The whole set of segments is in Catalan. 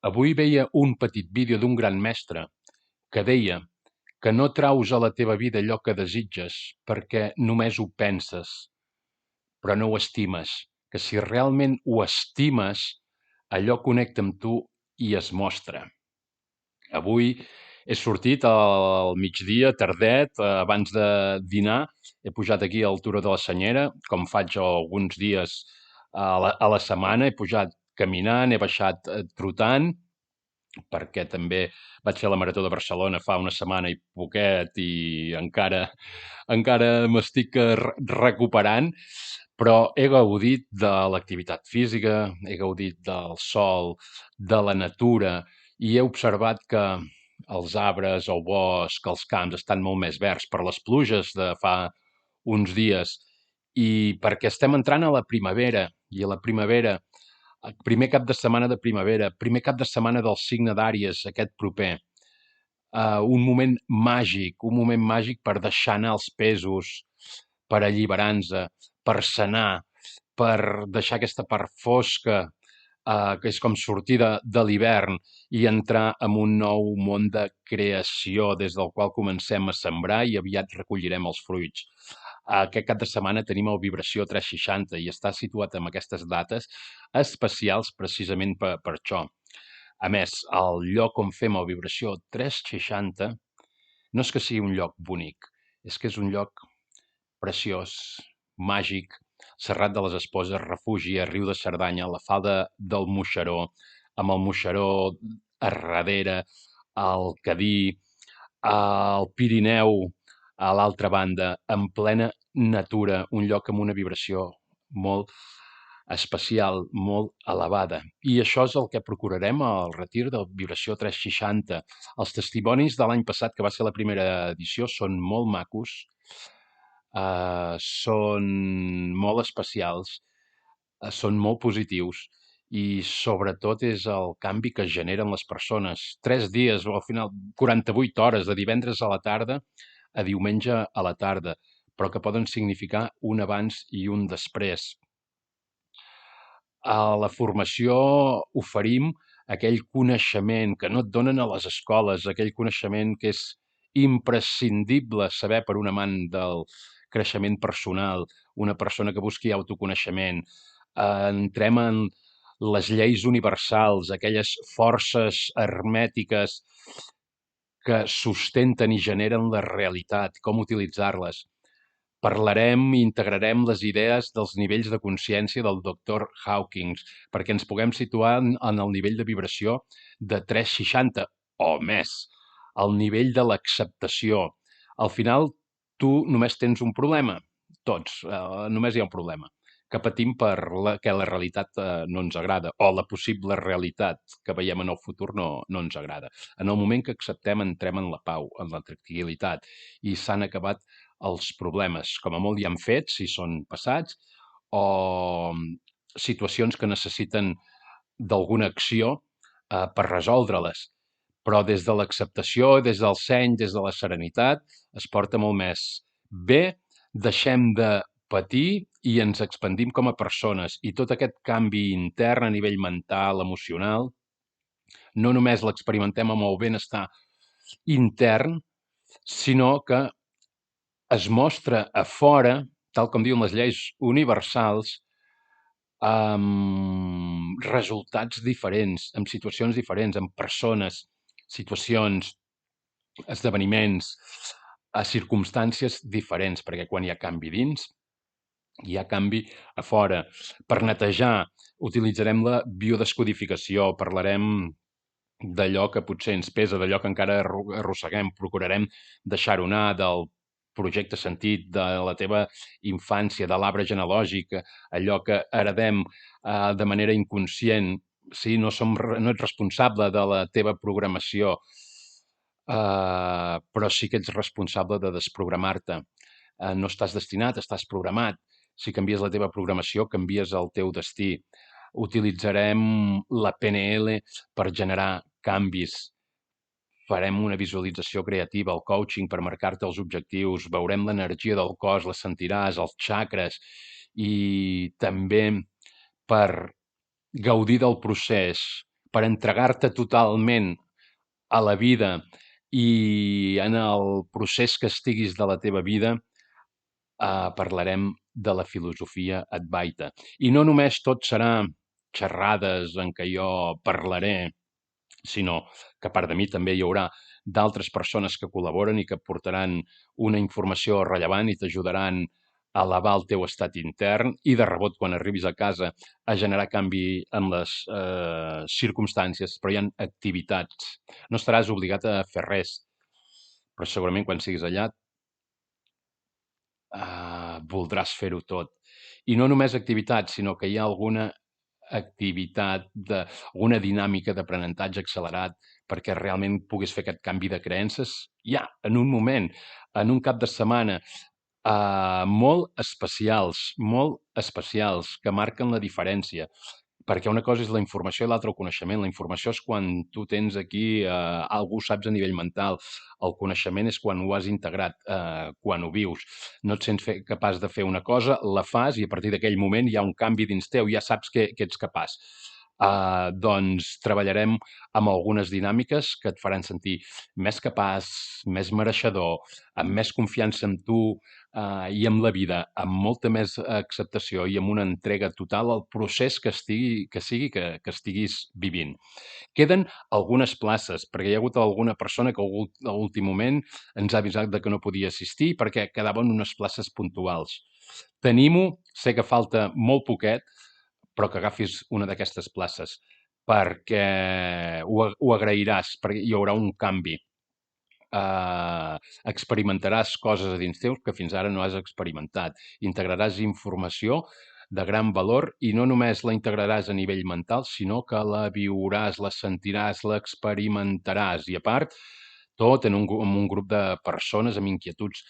Avui veia un petit vídeo d'un gran mestre que deia que no traus a la teva vida allò que desitges perquè només ho penses, però no ho estimes, que si realment ho estimes, allò connecta amb tu i es mostra. Avui he sortit al migdia, tardet, abans de dinar, he pujat aquí al Turó de la Senyera, com faig alguns dies a la setmana, he pujat caminant, he baixat trotant, perquè també vaig fer la Marató de Barcelona fa una setmana i poquet i encara m'estic recuperant, però he gaudit de l'activitat física, he gaudit del sol, de la natura i he observat que els arbres, el bosc, els camps estan molt més verds per les pluges de fa uns dies i perquè estem entrant a la primavera i a la primavera el primer cap de setmana de primavera, primer cap de setmana del signe d'Àries, aquest proper. Un moment màgic per deixar anar els pesos, per alliberar-nos, per sanar, per deixar aquesta part fosca, que és com sortir de l'hivern i entrar en un nou món de creació des del qual comencem a sembrar i aviat recollirem els fruits. Aquest cap de setmana tenim el Vibració 360 i està situat en aquestes dates especials precisament per això. A més, el lloc on fem el Vibració 360 no és que sigui un lloc bonic, és que és un lloc preciós, màgic, Serrat de les Esposes, refugi a Riu de Cerdanya, la falda del Moixeró, amb el Moixeró a darrere, el Cadí, al Pirineu, a l'altra banda, en plena natura, un lloc amb una vibració molt especial, molt elevada. I això és el que procurarem al retir del Vibració 360. Els testimonis de l'any passat, que va ser la primera edició, són molt macos, són molt especials, són molt positius i sobretot és el canvi que es generen les persones. 3 dies o al final 48 hores, de divendres a la tarda a diumenge a la tarda, però que poden significar un abans i un després. A la formació oferim aquell coneixement que no et donen a les escoles, aquell coneixement que és imprescindible saber per un amant del creixement personal, una persona que busqui autoconeixement. Entrem en les lleis universals, aquelles forces hermètiques que sustenten i generen la realitat, com utilitzar-les. Parlarem i integrarem les idees dels nivells de consciència del doctor Hawkins perquè ens puguem situar en el nivell de vibració de 360 o més, al nivell de l'acceptació. Al final, tu només tens un problema, tots, només hi ha un problema, que patim que la realitat no ens agrada, o la possible realitat que veiem en el futur no ens agrada. En el moment que acceptem, entrem en la pau, en la tranquil·litat, i s'han acabat els problemes. Com a molt hi han fets, si són passats, o situacions que necessiten d'alguna acció per resoldre-les. Però des de l'acceptació, des del seny, des de la serenitat, es porta molt més bé, deixem de patir i ens expandim com a persones. I tot aquest canvi intern a nivell mental, emocional, no només l'experimentem amb el benestar intern, sinó que es mostra a fora, tal com diuen les lleis universals, amb resultats diferents, amb situacions diferents, amb persones, situacions, esdeveniments, a circumstàncies diferents, perquè quan hi ha canvi dins, hi ha canvi a fora. Per netejar utilitzarem la biodescodificació, parlarem d'allò que potser ens pesa, d'allò que encara arrosseguem, procurarem deixar-ho anar, del projecte sentit, de la teva infància, de l'arbre genealògic, allò que heredem de manera inconscient. Sí, no ets responsable de la teva programació, però sí que ets responsable de desprogramar-te. No estàs destinat, estàs programat. Si canvies la teva programació, canvies el teu destí. Utilitzarem la PNL per generar canvis. Farem una visualització creativa, el coaching per marcar-te els objectius, veurem l'energia del cos, la sentiràs, els xacres, i també per gaudir del procés, per entregar-te totalment a la vida i en el procés que estiguis de la teva vida, parlarem de la filosofia Advaita. I no només tot serà xerrades en què jo parlaré, sinó que a part de mi també hi haurà d'altres persones que col·laboren i que portaran una informació rellevant i t'ajudaran a elevar el teu estat intern i de rebot quan arribis a casa a generar canvi en les circumstàncies, però hi ha activitats. No estaràs obligat a fer res, però segurament quan siguis allà voldràs fer-ho tot. I no només activitats, sinó que hi ha alguna activitat, alguna dinàmica d'aprenentatge accelerat perquè realment puguis fer aquest canvi de creences ja, en un moment, en un cap de setmana, molt especials, que marquen la diferència. Perquè una cosa és la informació i l'altra el coneixement. La informació és quan tu tens aquí algú saps a nivell mental. El coneixement és quan ho has integrat, quan ho vius. No et sents capaç de fer una cosa, la fas i a partir d'aquell moment hi ha un canvi dins teu, ja saps que ets capaç. Doncs treballarem amb algunes dinàmiques que et faran sentir més capaç, més mereixedor, amb més confiança en tu i amb la vida, amb molta més acceptació i amb una entrega total al procés que sigui que estiguis vivint. Queden algunes places, perquè hi ha hagut alguna persona que a l'últim moment ens ha avisat de que no podia assistir perquè quedaven unes places puntuals. Tenim-ho, sé que falta molt poquet, però que agafis una d'aquestes places perquè ho agrairàs, perquè hi haurà un canvi. Experimentaràs coses a dins teus que fins ara no has experimentat. Integraràs informació de gran valor i no només la integraràs a nivell mental, sinó que la viuràs, la sentiràs, l'experimentaràs. I a part, tot en un grup de persones amb inquietuds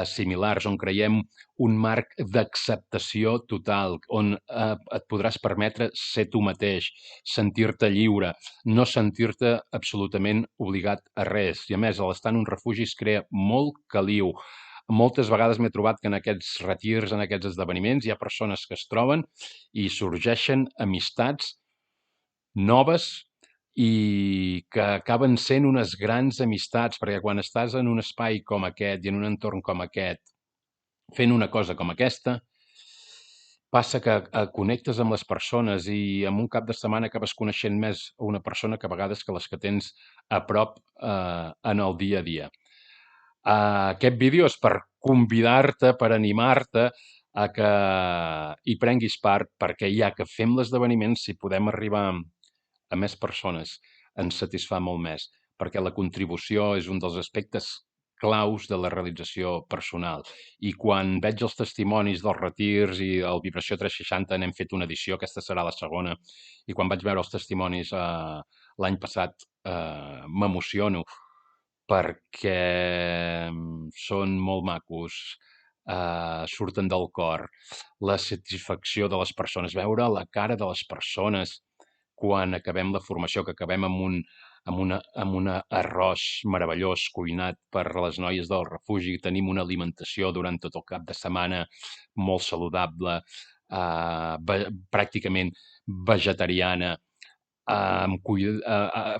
similars, on creiem un marc d'acceptació total, on et podràs permetre ser tu mateix, sentir-te lliure, no sentir-te absolutament obligat a res. I a més, a l'estar en un refugi es crea molt caliu. Moltes vegades m'he trobat que en aquests retirs, en aquests esdeveniments, hi ha persones que es troben i sorgeixen amistats noves i que acaben sent unes grans amistats, perquè quan estàs en un espai com aquest i en un entorn com aquest, fent una cosa com aquesta, passa que connectes amb les persones i en un cap de setmana acabes coneixent més una persona que a vegades que les que tens a prop en el dia a dia. Aquest vídeo és per convidar-te, per animar-te a que hi prenguis part, perquè ja que fem l'esdeveniment, si podem arribar a més persones, ens satisfà molt més, perquè la contribució és un dels aspectes claus de la realització personal. I quan veig els testimonis dels retirs i el Vibració 360 n'hem fet una edició, aquesta serà la segona, i quan vaig veure els testimonis l'any passat m'emociono perquè són molt macos, surten del cor, la satisfacció de les persones, veure la cara de les persones quan acabem la formació, que acabem amb un arròs meravellós cuinat per les noies del refugi, tenim una alimentació durant tot el cap de setmana molt saludable, pràcticament vegetariana,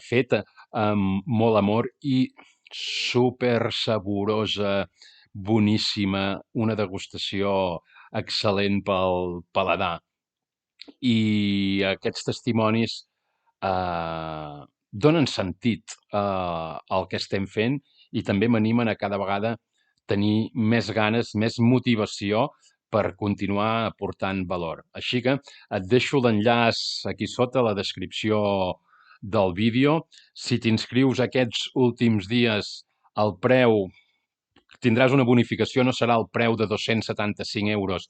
feta amb molt amor i super saborosa, boníssima, una degustació excel·lent pel paladar. I aquests testimonis donen sentit al que estem fent i també m'animen a cada vegada tenir més ganes, més motivació per continuar aportant valor. Així que et deixo l'enllaç aquí sota, a la descripció del vídeo. Si t'inscrius aquests últims dies, el preu tindràs una bonificació, no serà el preu de 275 euros,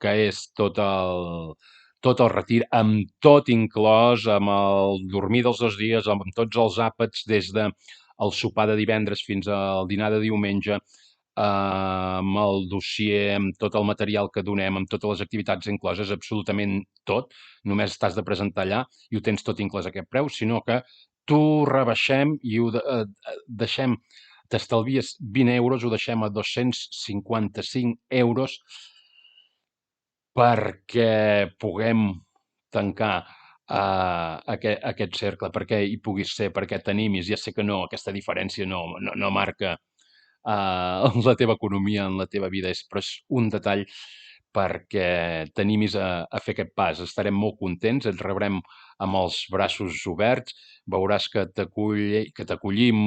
que és tot el retir, amb tot inclòs, amb el dormir dels 2 dies, amb tots els àpats, des de el sopar de divendres fins al dinar de diumenge, amb el dossier, amb tot el material que donem, amb totes les activitats incloses, absolutament tot. Només t'has de presentar allà i ho tens tot inclòs a aquest preu, sinó que t'ho rebaixem i ho deixem, t'estalvies 20 euros, ho deixem a 255 euros perquè puguem tancar aquest cercle, perquè hi puguis ser, perquè t'animis. Ja sé que no, aquesta diferència no marca la teva economia en la teva vida, però és un detall perquè t'animis a fer aquest pas. Estarem molt contents, et rebrem amb els braços oberts, veuràs que t'acollim,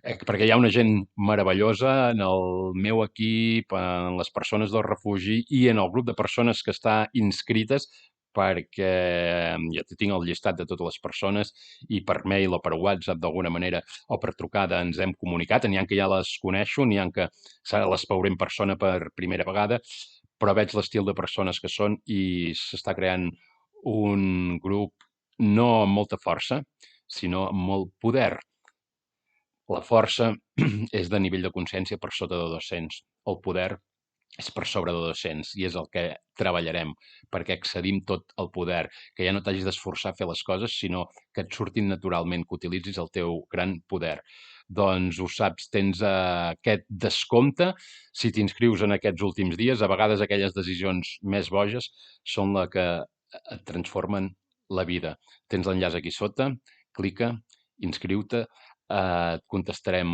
perquè hi ha una gent meravellosa en el meu equip, en les persones del refugi i en el grup de persones que està inscrites, perquè ja tinc el llistat de totes les persones i per mail o per WhatsApp d'alguna manera o per trucada ens hem comunicat. N'hi ha que ja les coneixo, n'hi ha que les veuré en persona per primera vegada, però veig l'estil de persones que són i s'està creant un grup no amb molta força, sinó amb molt poder. La força és de nivell de consciència per sota de 200. El poder és per sobre de 200 i és el que treballarem perquè accedim tot el poder, que ja no t'hagis d'esforçar a fer les coses, sinó que et surtin naturalment, que utilitzis el teu gran poder. Doncs ho saps, tens aquest descompte si t'inscrius en aquests últims dies. A vegades aquelles decisions més boges són la que et transformen la vida. Tens l'enllaç aquí sota, clica, inscriu-te, et contestarem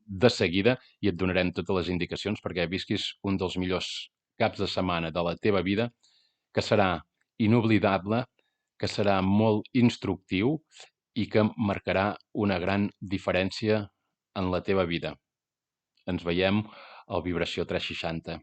de seguida i et donarem totes les indicacions perquè visquis un dels millors caps de setmana de la teva vida, que serà inoblidable, que serà molt instructiu i que marcarà una gran diferència en la teva vida. Ens veiem al Vibració 360.